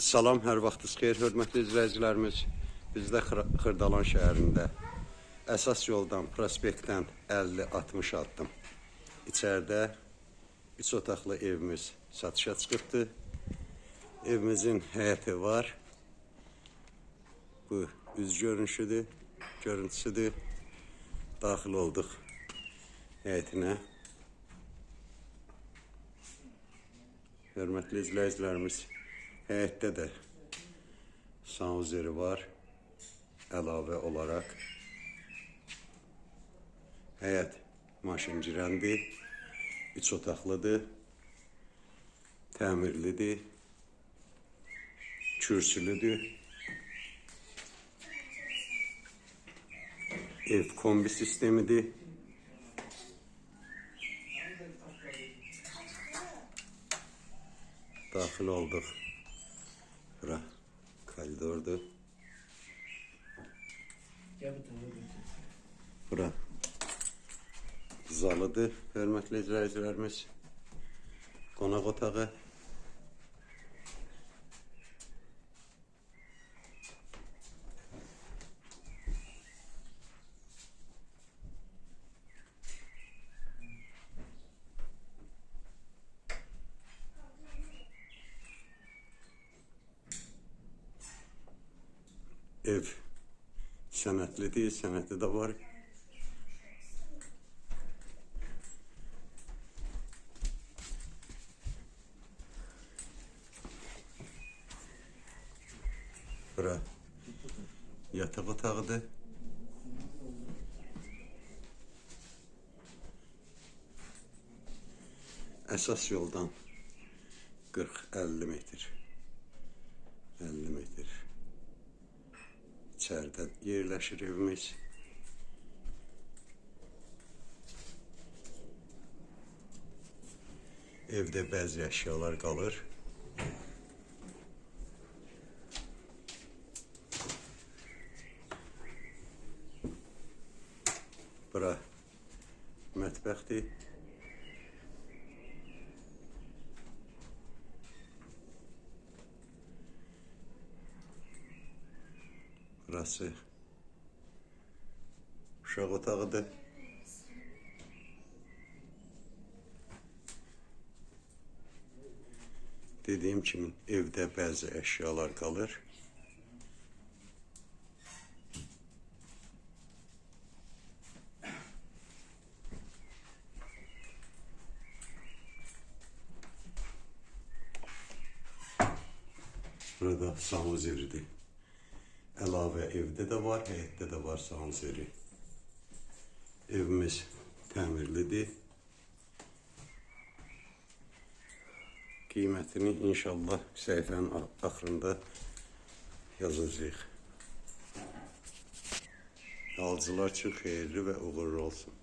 Salam, hər vaxtınız xeyir, hörmətli izləyicilərimiz. Biz də Xırdalan şəhərində əsas yoldan, prospektdən 50-60 addım içəridə 3 otaqlı evimiz satışa çıxıbdır. Evimizin həyəti var. Bu üz görüntüsüdür. Daxil olduq həyətinə. Hörmətli izləyicilərimiz, həyətdə də sanuzeri var əlavə olaraq. Həyət maşıncirəndir, 3 otaqlıdır, təmirlidir, kürsülüdür. Ev kombi sistemidir. Daxil olduq. Bura koridordur. Bura zalıdır, hörmətli izləyicilərimiz. Qonaq otağı. Ev sənətlidir, sənəti də var. Bura yataq otağıdır. Əsas yoldan 40-50 metr. 50 metr. İçəridə yerləşir evimiz. Evdə bəzi əşyalar qalır. Bura mətbəxdir. Burası uşaq otağıdır. Dediyim kimi evdə bəzi əşyalar qalır. Burada sanuzeridir. Əlavə evdə də var, həyətdə də var sanuzeri. Evimiz təmirlidir. Qiymətini inşallah səhifənin axırında yazacağıq. Alıcılar üçün xeyirli və uğurlu olsun.